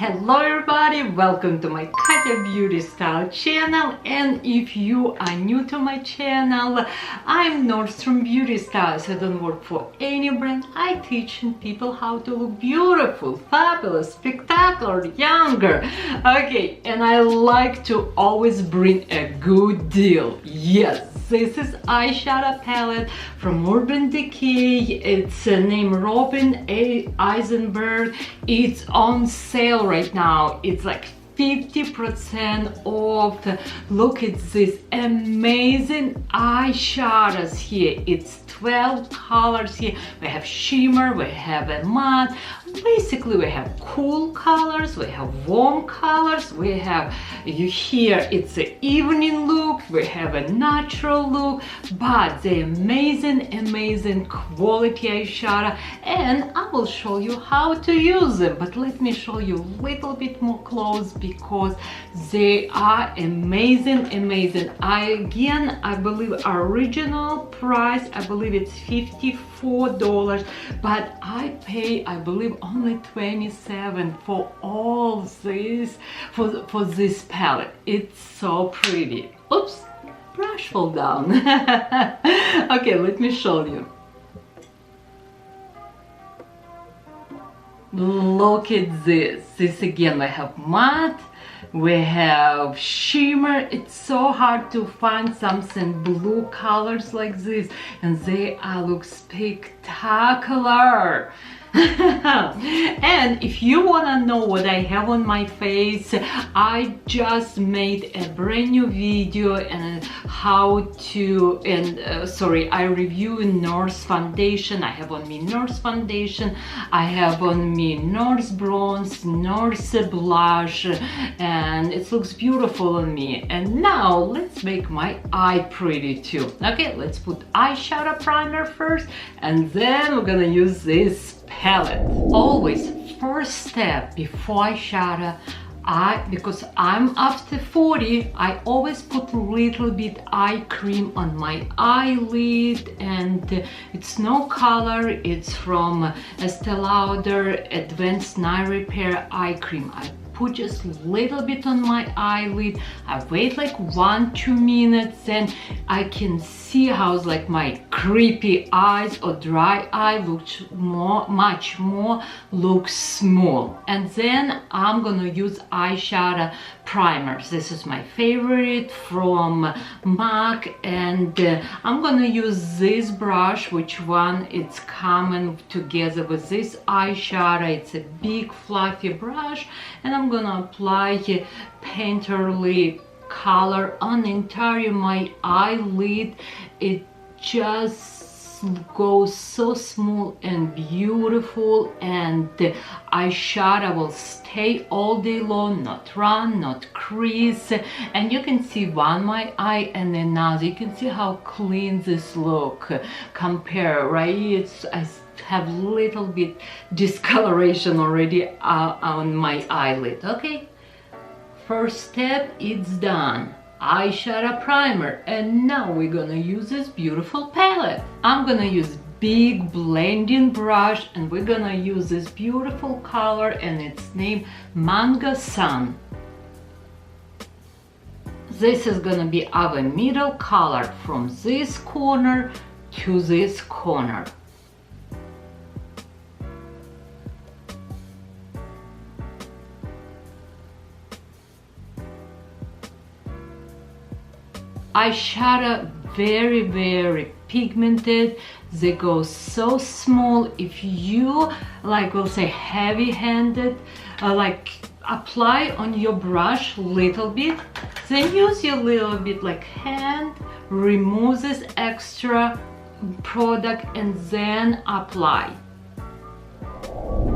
Hello everybody, welcome to my Katya Beauty Style channel, and if you are new to my channel, I'm Nordstrom Beauty Style, so I don't work for any brand. I teach people how to look beautiful, fabulous, spectacular, younger. Okay, and I like to always bring a good deal. Yes, this is eyeshadow palette from Urban Decay. It's named Robin Eisenberg. It's on sale right now. It's like 50% off. Look at this amazing eyeshadows here. It's 12 colors here. We have shimmer, we have a matte. Basically we have cool colors, we have warm colors, we have, you hear it's an evening look, we have a natural look, but the amazing quality eyeshadow, and I will show you how to use them. But let me show you a little bit more close because they are amazing. I believe original price, I believe it's $54, but I pay, I believe, only $27 for all this, for this palette. It's so pretty. Oops, brush fell down. Okay, let me show you. Look at this. This again, we have matte, we have shimmer. It's so hard to find something blue colors like this, and they all look spectacular. And if you want to know what I have on my face, I just made a brand new video and how to, I review NARS foundation. I have on me NARS foundation, I have on me NARS bronze, NARS blush, and it looks beautiful on me. And now let's make my eye pretty too. Okay, let's put eyeshadow primer first, and then we're gonna use this palette. Always first step before eyeshadow, because I'm after 40, I always put a little bit eye cream on my eyelid, and it's no color, it's from Estee Lauder Advanced Night Repair eye cream. I put just a little bit on my eyelid. I wait like 1-2 minutes, and I can see how like my creepy eyes or dry eye looks much more looks small. And then I'm gonna use eyeshadow primers. This is my favorite from MAC, and I'm gonna use this brush, which one it's coming together with this eyeshadow. It's a big fluffy brush, and I'm gonna apply painterly color on entire my eyelid. It just goes so smooth and beautiful, and the eyeshadow will stay all day long, not run, not crease. And you can see one my eye and another. You can see how clean this look compare, right? I have little bit discoloration already on my eyelid. Okay, first step, it's done. Eyeshadow primer, and now we're gonna use this beautiful palette. I'm gonna use big blending brush, and we're gonna use this beautiful color, and it's named Mango Sun. This is gonna be our middle color from this corner to this corner. Eyeshadow very pigmented. They go so small. If you like, we'll say heavy-handed, like apply on your brush little bit, then use your little bit like hand, remove this extra product, and then apply.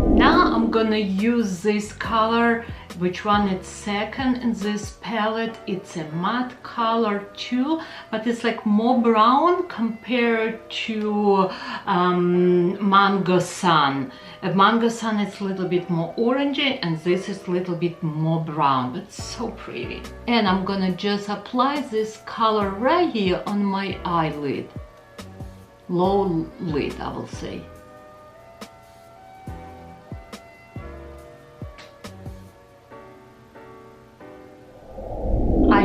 Now I'm gonna use this color, which one is second in this palette. It's a matte color too, but it's like more brown compared to Mango Sun. Mango Sun is a little bit more orangey, and this is a little bit more brown, but so pretty. And I'm gonna just apply this color right here on my eyelid, low lid, I will say.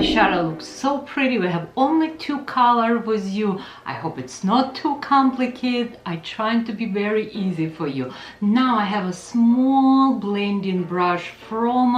eyeshadow looks so pretty. We have only 2 colors with you. I hope it's not too complicated. I trying to be very easy for you. Now I have a small blending brush from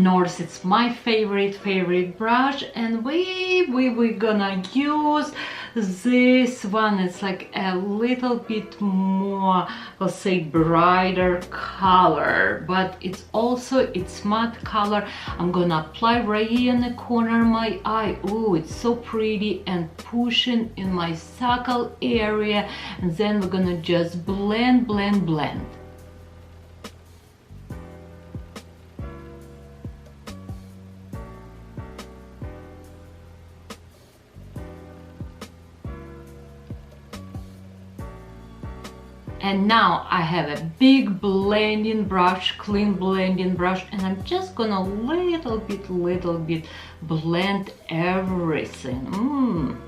North. It's my favorite brush, and we're gonna use this one. It's like a little bit more, let's say, brighter color, but it's matte color. I'm gonna apply right here in the corner of my eye. Oh, it's so pretty, and pushing in my circle area, and then we're gonna just blend. And now I have a big blending brush, clean blending brush, and I'm just gonna little bit blend everything.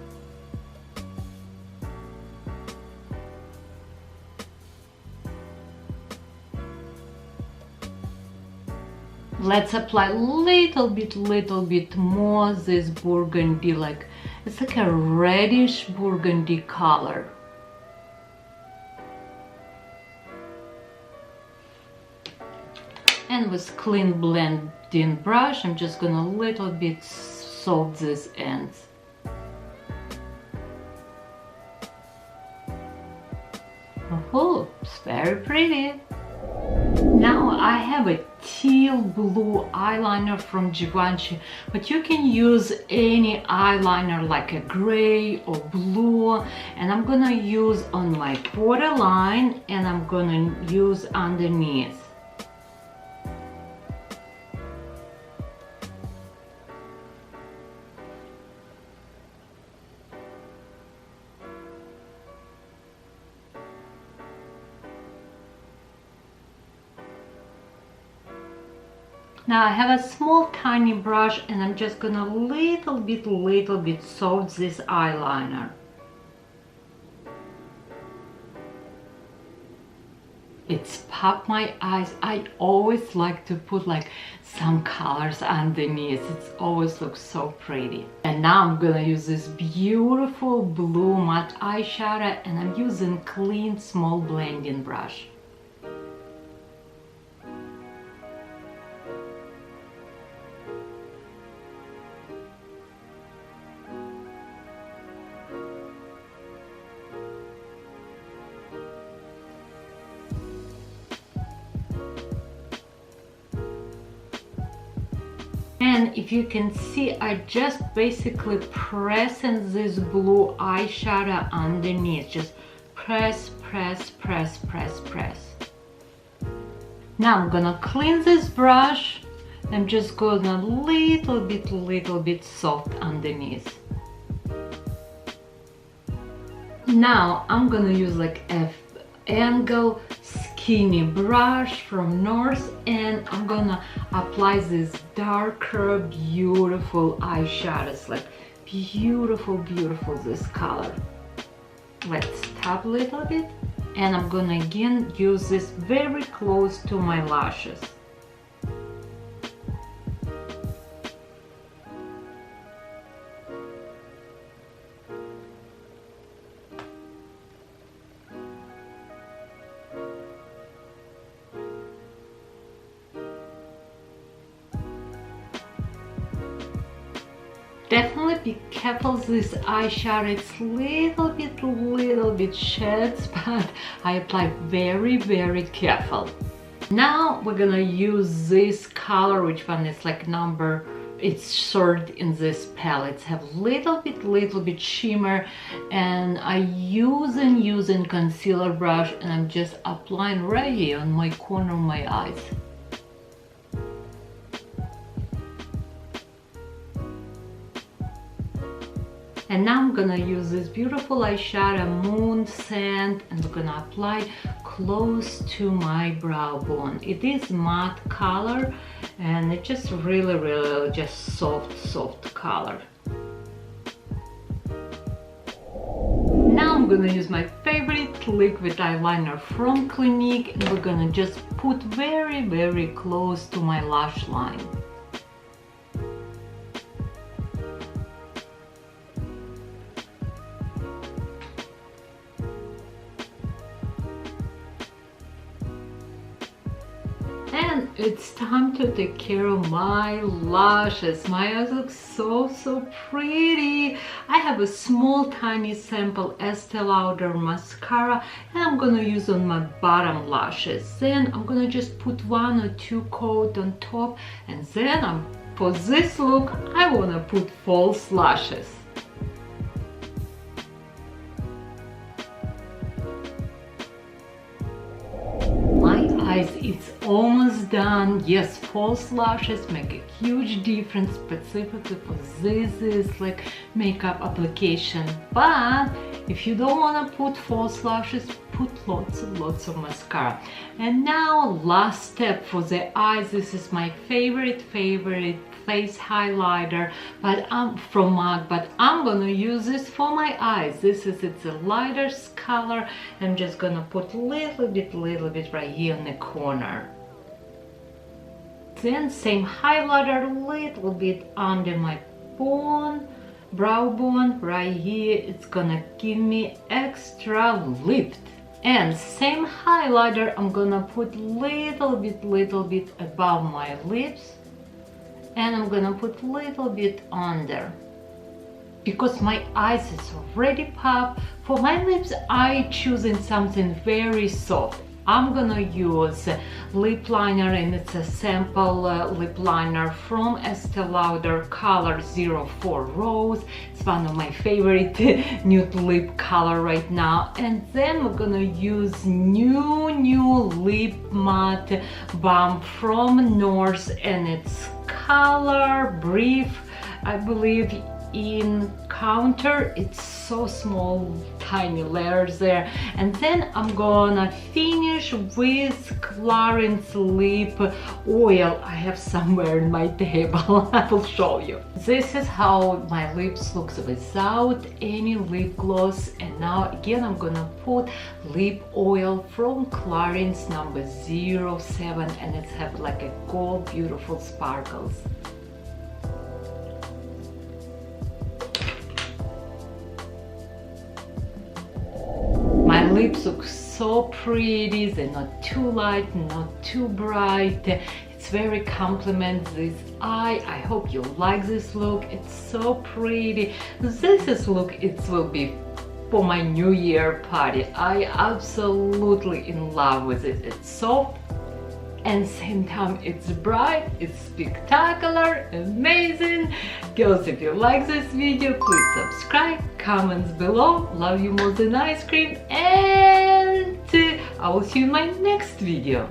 Let's apply little bit more this burgundy, like it's like a reddish burgundy color. And with clean blending brush, I'm just gonna little bit soft these ends. Oh, it's very pretty. Now I have a teal blue eyeliner from Givenchy, but you can use any eyeliner like a gray or blue, and I'm gonna use on my borderline, and I'm gonna use underneath. Now I have a small tiny brush, and I'm just gonna little bit soft this eyeliner. It's pop my eyes. I always like to put like some colors underneath. It always looks so pretty. And now I'm gonna use this beautiful blue matte eyeshadow, and I'm using clean small blending brush. And if you can see, I just basically pressing this blue eyeshadow underneath. Just press. Now I'm gonna clean this brush. I'm just gonna little bit soft underneath. Now I'm gonna use like a angle skinny brush from North, and I'm gonna apply this darker beautiful eyeshadows, like beautiful this color. Let's tap a little bit, and I'm gonna again use this very close to my lashes. Definitely be careful this eyeshadow. It's little bit shades, but I apply very careful. Now we're gonna use this color, which one is like number, it's third in this palette. It's have little bit shimmer, and I using concealer brush, and I'm just applying right here on my corner of my eyes. And now I'm gonna use this beautiful eyeshadow Moon Sand, and we're gonna apply close to my brow bone. It is matte color, and it's just really just soft color. Now I'm gonna use my favorite liquid eyeliner from Clinique, and we're gonna just put very close to my lash line. And it's time to take care of my lashes. My eyes look so pretty. I have a small tiny sample Estee Lauder mascara and I'm gonna use on my bottom lashes. Then I'm gonna just put 1 or 2 coat on top, and then for this look I wanna put false lashes. It's almost done. Yes, false lashes make a huge difference specifically for this like makeup application, but if you don't want to put false lashes, put lots of mascara. And now last step for the eyes. This is my favorite face highlighter, but from MAC, but I'm gonna use this for my eyes. This is its lightest color. I'm just gonna put little bit right here in the corner. Then same highlighter, little bit under my brow bone right here. It's gonna give me extra lift. And same highlighter I'm gonna put little bit above my lips, and I'm gonna put little bit under. Because my eyes is already popped, for my lips I choosing something very soft. I'm gonna use lip liner, and it's a sample lip liner from Estee Lauder, color 04 Rose. It's one of my favorite nude lip color right now. And then we're gonna use new lip matte balm from North, and it's color Brief, I believe, in Counter. It's so small, tiny layers there. And then I'm gonna finish with Clarins lip oil. I have somewhere in my table. I will show you. This is how my lips looks without any lip gloss. And now again I'm gonna put lip oil from Clarins number 07, and it's have like a gold beautiful sparkles. My lips look so pretty. They're not too light, not too bright. It's very compliment this eye. I hope you like this look. It's so pretty. This is look, it will be for my New Year party. I absolutely in love with it. It's soft and same time it's bright, it's spectacular, amazing. Girls, if you like this video, please subscribe, comments below. Love you more than ice cream, and I will see you in my next video.